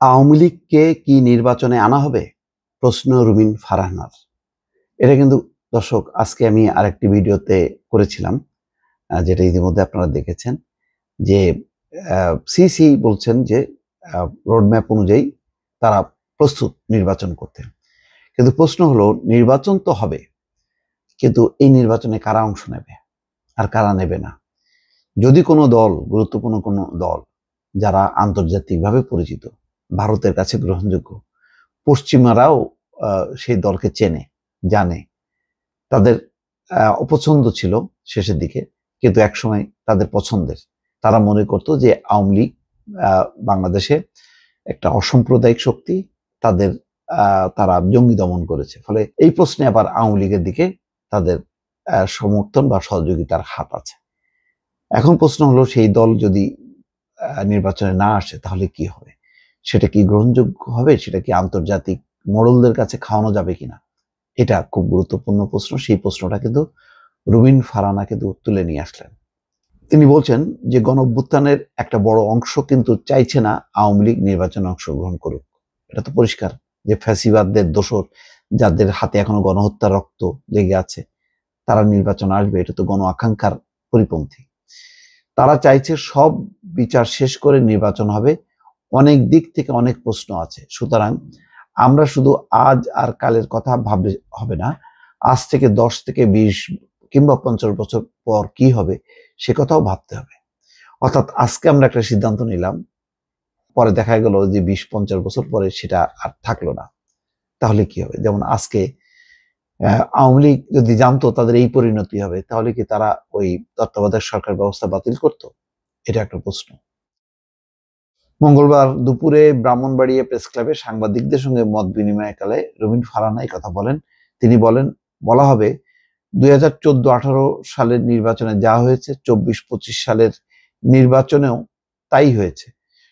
আওয়ামী লীগকে কি নির্বাচনে আনা হবে? প্রশ্ন রুমিন ফারহানার। এটা কিন্তু দর্শক আজকে আমি আরেকটি ভিডিওতে করেছিলাম, যেটা ইতিমধ্যে আপনারা দেখেছেন যে সিসি বলছেন যে রোডম্যাপ অনুযায়ী তারা প্রস্তুত নির্বাচন করতে। কিন্তু প্রশ্ন হলো, নির্বাচন তো হবে, কিন্তু এই নির্বাচনে কারা অংশ নেবে আর কারা নেবে না? যদি কোনো দল, গুরুত্বপূর্ণ কোনো দল যারা আন্তর্জাতিকভাবে পরিচিত, ভারতের কাছে গ্রহণযোগ্য, পশ্চিমারাও সেই দলকে চেনে, জানে, তাদের অপছন্দ ছিল শেষের দিকে, কিন্তু একসময় তাদের পছন্দের। তারা মনে করত যে আওয়ামী লীগ বাংলাদেশে একটা অসাম্প্রদায়িক শক্তি, তাদের তারা জঙ্গি দমন করেছে। ফলে এই প্রশ্নে আবার আওয়ামী লীগের দিকে তাদের সমর্থন বা সহযোগিতার হাত আছে। এখন প্রশ্ন হলো, সেই দল যদি নির্বাচনে না আসে তাহলে কি হবে? সেটা কি গ্রহণযোগ্য হবে? সেটা কি আন্তর্জাতিক মোড়লদের কাছে খাওয়ানো যাবে কিনা? এটা খুব গুরুত্বপূর্ণ প্রশ্ন। সেই প্রশ্নটা কিন্তু রুমিন ফারহানা কিন্তু তুলে নিয়ে আসলেন। তিনি বলছেন যে গণঅভ্যুত্থানের একটা বড় অংশ কিন্তু চাইছে না আওয়ামী লীগ নির্বাচনে অংশগ্রহণ করুক। এটা তো পরিষ্কার যে ফ্যাসিবাদদের দোসর, যাদের হাতে এখনো গণহত্যার রক্ত লেগে আছে, তারা নির্বাচন আসবে, এটা তো গণ আকাঙ্ক্ষার পরিপন্থী। তারা চাইছে সব বিচার শেষ করে নির্বাচন হবে। অনেক দিক থেকে অনেক প্রশ্ন আছে, সুতরাং আমরা শুধু আজ আর কালের কথা ভাবলে হবে না, আজ থেকে 10 থেকে 20 কিংবা 50 বছর পর কি হবে সে কথাও ভাবতে হবে। অর্থাৎ আজকে আমরা একটা সিদ্ধান্ত নিলাম, পরে দেখা গেল যে 20-50 বছর পরে সেটা আর থাকলো না, তাহলে কি হবে? যেমন আজকে আওয়ামী লীগ যদি জানতো তাদের এই পরিণতি হবে, তাহলে কি তারা ওই তত্ত্বাবধায়ক সরকার ব্যবস্থা বাতিল করতো? এটা একটা প্রশ্ন। মঙ্গলবার দুপুরে ব্রাহ্মণবাড়িয়া প্রেস ক্লাবে সাংবাদিকদের সঙ্গে মত বিনিময়কালে রুমিন ফারহানা এই কথা বলেন। তিনি বলা হবে 2014-18 সালের নির্বাচনে যা হয়েছে 24-25 সালের নির্বাচনেও তাই হয়েছে।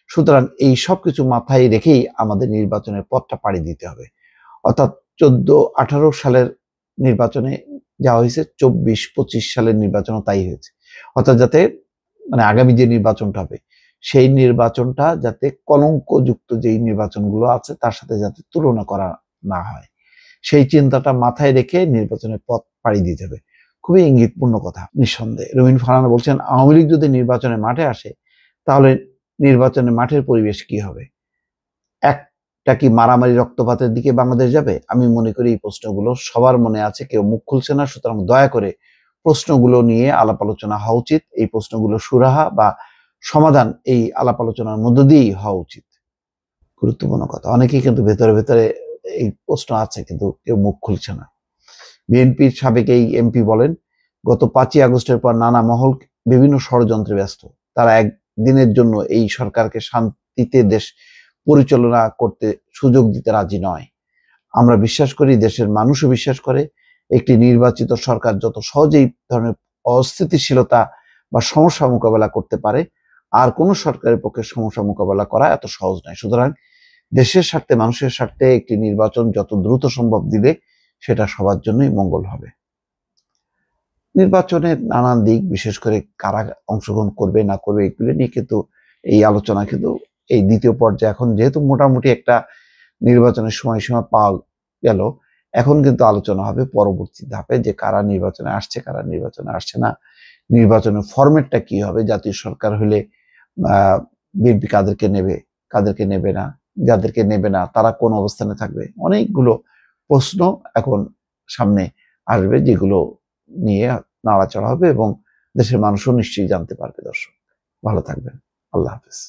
সুতরাং এই সব কিছু মাথায় রেখেই আমাদের নির্বাচনের পথটা পাড়ি দিতে হবে। অর্থাৎ 14-18 সালের নির্বাচনে যা হয়েছে 24-25 সালের নির্বাচনও তাই হয়েছে। অর্থাৎ যাতে আগামী যে নির্বাচনটা হবে সেই নির্বাচনটা যাতে কলঙ্কযুক্ত যেই নির্বাচনগুলো আছে তার সাথে যাতে তুলনা করা না হয়, সেই চিন্তাটা মাথায় রেখে নির্বাচনের পথ পাড়ি দিতে হবে। খুবই ইঙ্গিতপূর্ণ কথা। নিঃসন্দেহে রুমিন ফারহানা বলছেন, আওয়ামী লীগ যদি নির্বাচনের মাঠে আসে তাহলে নির্বাচনের মাঠের পরিবেশ কি হবে? একটা কি মারামারি রক্তপাতের দিকে বাংলাদেশ যাবে? আমি মনে করি এই প্রশ্নগুলো সবার মনে আছে, কেউ মুখ খুলছে না। সুতরাং দয়া করে প্রশ্নগুলো নিয়ে আলাপ আলোচনা হওয়া উচিত। এই প্রশ্নগুলো সুরাহা বা সমাধান এই আলাপ আলোচনার মধ্য দিয়েই হওয়া উচিত। গুরুত্বপূর্ণ কথা। অনেকেই কিন্তু ভেতরে ভেতরে এই প্রশ্ন আছে, কিন্তু কেউ মুখ খুলছে না। বিএনপির সাবেক এই এমপি বলেন, গত 5ই আগস্টের পর নানা মহল বিভিন্ন ষড়যন্ত্রে ব্যস্ত। তারা একদিনের জন্য এই সরকারকে শান্তিতে দেশ পরিচালনা করতে সুযোগ দিতে রাজি নয়। আমরা বিশ্বাস করি, দেশের মানুষও বিশ্বাস করে, একটি নির্বাচিত সরকার যত সহজেই ধরনের অস্থিতিশীলতা বা সমস্যা মোকাবেলা করতে পারে, আর কোন সরকারের পক্ষে সমস্যা মোকাবেলা করা এত সহজ নয়। সুতরাং দেশের স্বার্থে, মানুষের স্বার্থে একটি নির্বাচন যত দ্রুত সম্ভব দিলে সেটা সবার জন্যই মঙ্গল হবে। নির্বাচনের নানান দিক, বিশেষ করে কারা অংশগ্রহণ করবে না করবে, এগুলো নিয়ে কিন্তু এই আলোচনা কিন্তু এই দ্বিতীয় পর্যায়ে, এখন যেহেতু মোটামুটি একটা নির্বাচনের সময়সীমা পাওয়া গেল, এখন কিন্তু আলোচনা হবে পরবর্তী ধাপে যে কারা নির্বাচনে আসছে, কারা নির্বাচনে আসছে না, নির্বাচনের ফরম্যাটটা কি হবে, জাতীয় সরকার হলে বিএনপি কাদেরকে নেবে, কাদেরকে নেবে না, যাদেরকে নেবে না তারা কোন অবস্থানে থাকবে। অনেকগুলো প্রশ্ন এখন সামনে আসবে, যেগুলো নিয়ে নাড়াচাড়া হবে এবং দেশের মানুষও নিশ্চয়ই জানতে পারবে। দর্শক ভালো থাকবেন। আল্লাহ হাফেজ।